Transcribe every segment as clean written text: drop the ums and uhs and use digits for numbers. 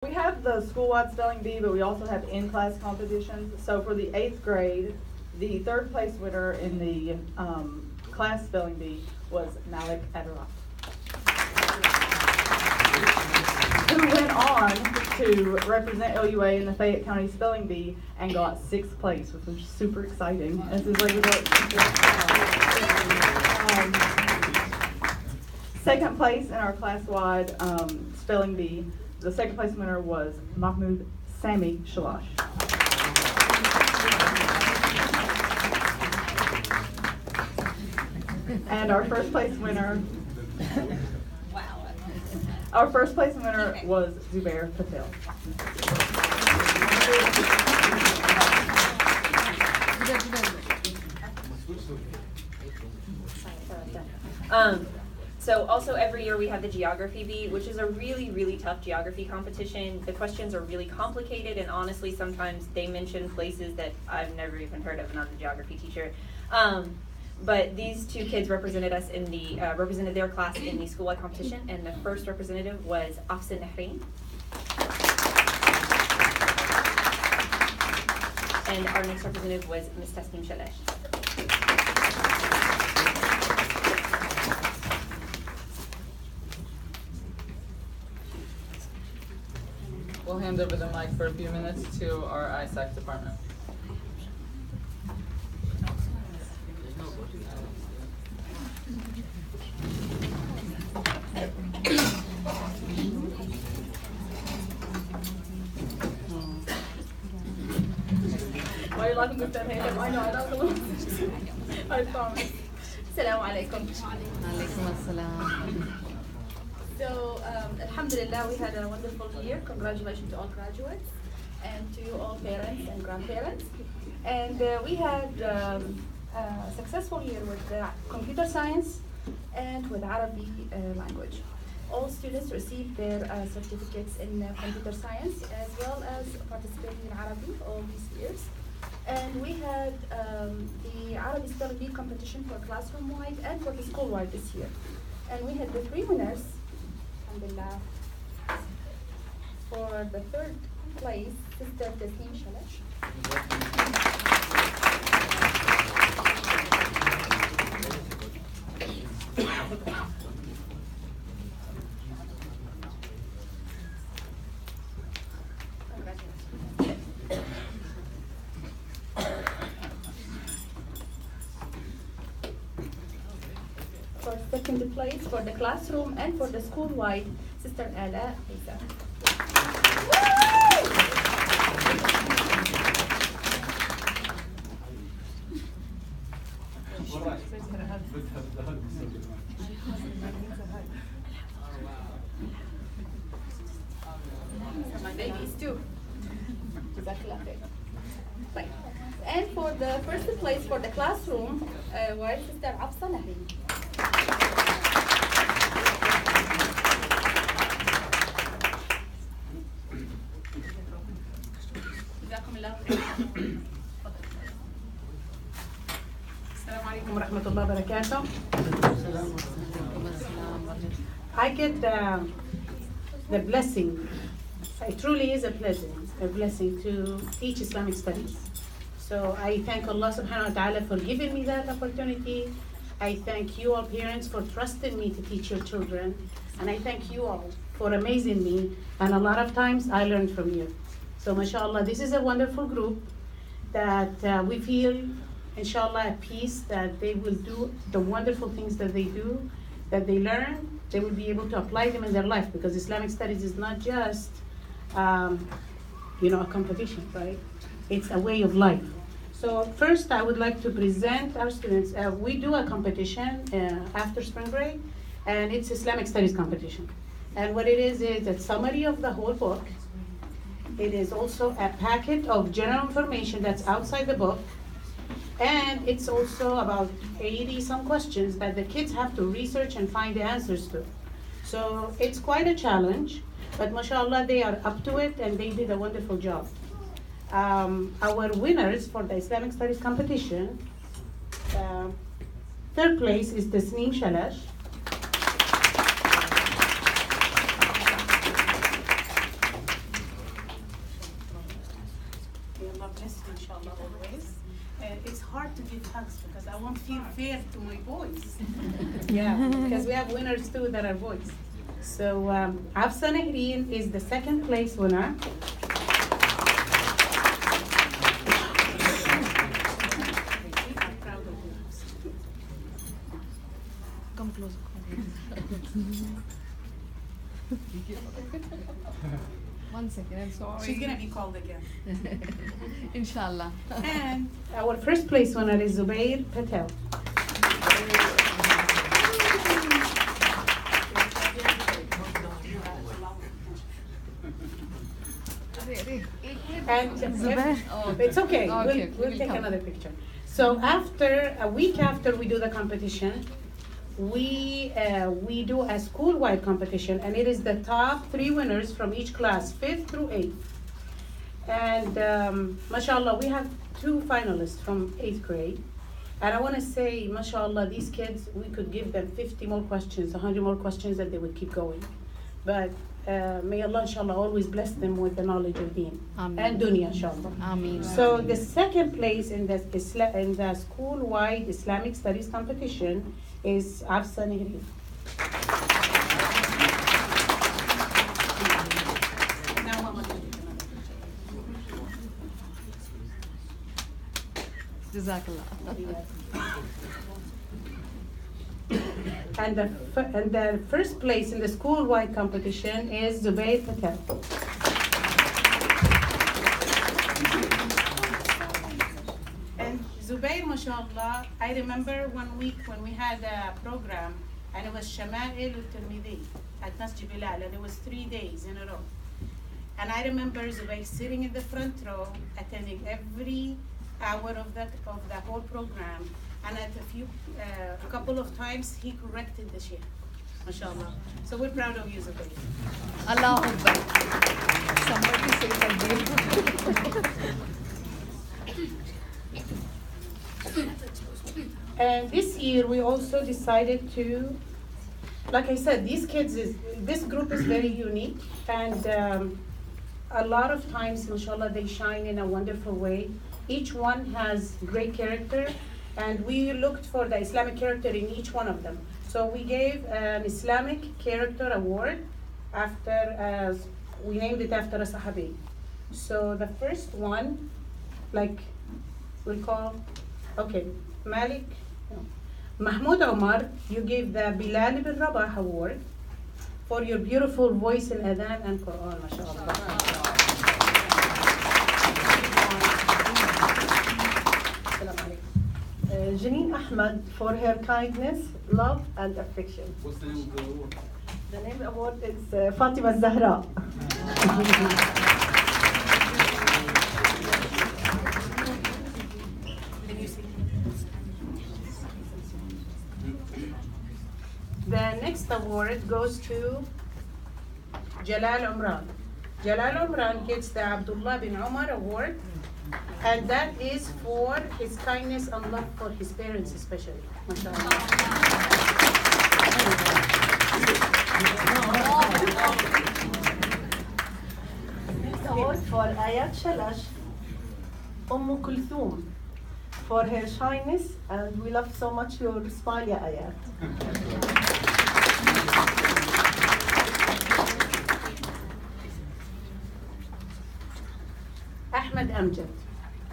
We have the school-wide spelling bee, but we also have in-class competitions. So for the 8th grade, the third place winner in the class spelling bee was Malik Adarat, who went on to represent LUA in the Fayette County Spelling Bee and got 6th place, which was super exciting. As his lady second place in our class-wide spelling bee, the second place winner was Mahmoud Sami Shalash. And our first place winner was Zubair Patel. So also every year we have the geography bee, which is a really, really tough geography competition. The questions are really complicated, and honestly, sometimes they mention places that I've never even heard of, and I'm a geography teacher. But these two kids represented us in the represented their class in the school-wide competition, and the first representative was Afsin Nahrain. And our next representative was Ms. Tasneem Shalash. We'll hand over the mic for a few minutes to our ISAC department. Why are you laughing with that hand? I know, I don't. I promise. Assalamu alaikum. Alaikum assalam. So, alhamdulillah, we had a wonderful year. Congratulations to all graduates and to all parents and grandparents. And we had a successful year with computer science and with Arabic language. All students received their certificates in computer science as well as participating in Arabic all these years. And we had the Arabic spelling bee competition for classroom-wide and for the school-wide this year. And we had the 3 winners, alhamdulillah. For the 3rd place, Sister Tasneem Shalash. For 2nd place for the classroom and for the school-wide, Sister Ala Isa. My babies too. Jazakallah khair. Right. And for the 1st place for the classroom was Sister Afsa Nahri. Assalamu alaikum wa rahmatullahi wa barakatuh. I get the blessing. It truly is a blessing to teach Islamic studies. So I thank Allah subhanahu wa ta'ala for giving me that opportunity. I thank you all parents for trusting me to teach your children. And I thank you all for amazing me. And a lot of times I learned from you. So mashallah, this is a wonderful group that we feel, inshallah, at peace that they will do the wonderful things that they do, that they learn, they will be able to apply them in their life, because Islamic studies is not just, a competition, right? It's a way of life. So first, I would like to present our students. We do a competition after spring break, and it's Islamic studies competition. And what it is a summary of the whole book. It is also a packet of general information that's outside the book. And it's also about 80 some questions that the kids have to research and find the answers to. So it's quite a challenge, but mashallah, they are up to it and they did a wonderful job. Our winners for the Islamic Studies competition, 3rd place is Tasneem Shalash. May Allah bless you, inshallah, always. It's hard to give hugs because I won't feel fair to my boys. Yeah, because we have winners too that are boys. So Afsa Nahreen is the second place winner. I'm proud of you. Come closer. One second, I'm sorry. She's gonna be called again. Inshallah. And our first place winner is Zubair Patel. And it's okay. Okay, We'll take another picture. So after a week after we do the competition, we do a school-wide competition, and it is the top 3 winners from each class, 5th through 8th. And mashallah, we have 2 finalists from 8th grade. And I want to say, mashallah, these kids, we could give them 50 more questions, 100 more questions, and they would keep going. But may Allah, inshallah, always bless them with the knowledge of Deen and Dunya, inshallah. Ameen. So the second place in the school-wide Islamic Studies competition is Afsa Nahreen. Now Mama can take another picture. Jazakallah. And the first place in the school-wide competition is Zubair Patel. And Zubair, mashallah, I remember one week when we had a program, and it was Shama'il al-Tirmidhi at Masjid Bilal, and it was 3 days in a row. And I remember Zubair sitting in the front row, attending every hour of the whole program. And at a couple of times, he corrected the sheikh, mashallah. So we're proud of you, Zubair. Allahu Akbar. Somebody say something. And this year, we also decided to, like I said, this group is very unique, and a lot of times, mashallah, they shine in a wonderful way. Each one has great character, and we looked for the Islamic character in each one of them. So we gave an Islamic character award after, we named it after a Sahabi. So the first one, like we'll call, okay, Malik, no. Mahmoud Omar, you gave the Bilal ibn Rabah award for your beautiful voice in Adhan and Quran, mashallah. Janine Ahmad for her kindness, love, and affection. What's the name of the award? The name of the award is Fatima Zahra. The next award goes to Jalal Umran. Jalal Umran gets the Abdullah bin Umar award, and that is for his kindness and love for his parents especially. Next award for Ayat Shalash, Kulthum, for her shyness, and we love so much your smile, ya Ayat. Ahmed Amjad.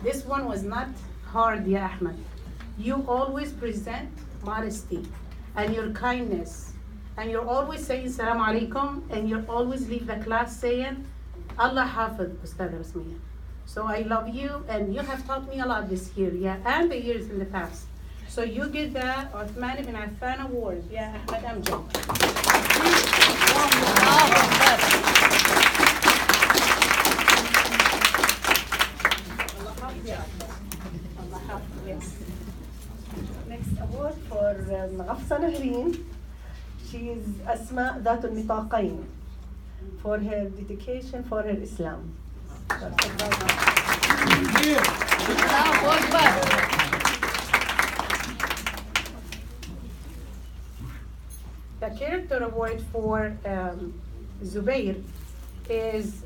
This one was not hard, ya Ahmed. You always present modesty and your kindness, and you're always saying Salaam Alaikum, and you always leave the class saying Allah Hafid, Ustad Rasmiya. So I love you, and you have taught me a lot this year, yeah, and the years in the past. So you get the Uthman ibn Affan award, yeah, Ahmed Amjad. Yes. Next award for Afsa Nahreen. She is Asma ذات النطاقين for her dedication for her Islam. Allahu Akbar. The character award for Zubair is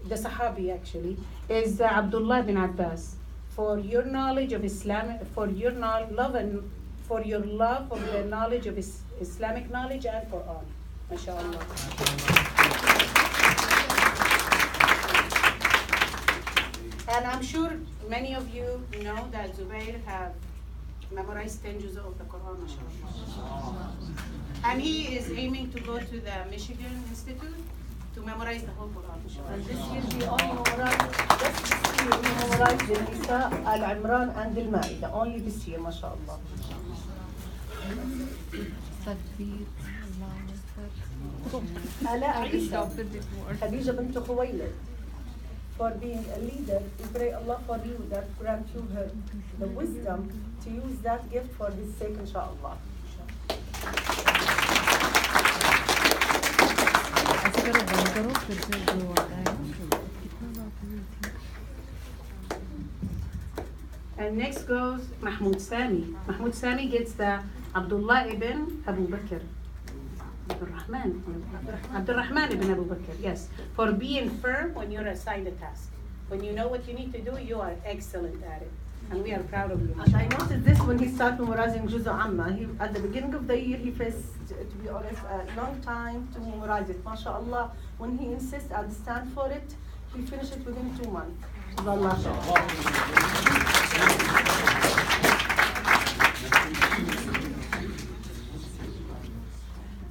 the Sahabi actually, is Abdullah bin Abbas. For your knowledge of Islam, for your love and for your love of the knowledge of Islamic knowledge and Quran. MashaAllah. And I'm sure many of you know that Zubair have memorized 10 juz of the Quran, mashallah. And he is aiming to go to the Michigan Institute to memorize the whole Quran, mashallah. And this year he only memorized, just this year he memorized the Nisa, Al-Imran and Al-Ma'idah, only this year, mashallah. Takbir, Allahu Akbar. Ala I Aisha, stopped it before. Khadija bint Khuwaylid, for being a leader, we pray Allah for you that grant you her the wisdom to use that gift for His sake, inshallah. ऐसे करो बंद करो फिर से जो आता है कितना बात हुई थी. And next goes Mahmoud Sami. Mahmoud Sami gets the Abdullah ibn Abu Bakr. Abdurrahman ibn Abu Bakr, yes. For being firm when you're assigned a task. When you know what you need to do, you are excellent at it. And we are proud of you. And I noticed this when he started memorizing Juz Amma. At the beginning of the year, he faced, to be honest, a long time to memorize it. MashaAllah, when he insists and stand for it, he finished it within 2 months. Jazakallah khair.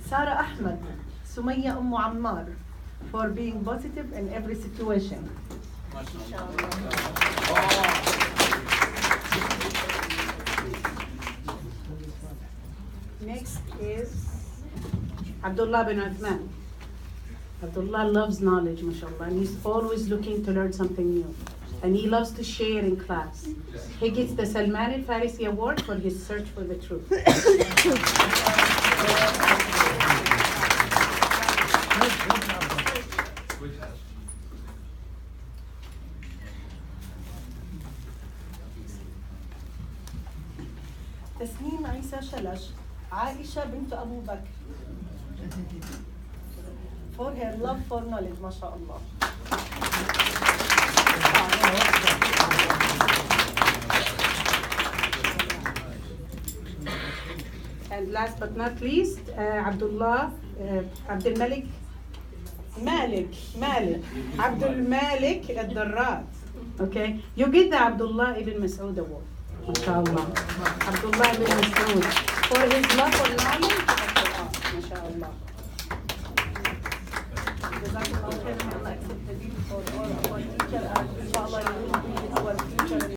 Sarah Ahmed, Sumaya Ammar, for being positive in every situation. Next is Abdullah bin Uthman. Abdullah loves knowledge, mashallah, and he's always looking to learn something new. And he loves to share in class. He gets the Salman al-Farisi Award for his search for the truth. تسنيم عيسى شلش عائشة بنت أبو بكر for her love for knowledge ما شاء الله. And last but not least, Abdul Malik Abdul Malik al-Darrat. Okay, you get the Abdullah ibn Mas'ud award. MashaAllah. Abdullah ibn Mas'ud for his love for knowledge of the Quran. MashaAllah.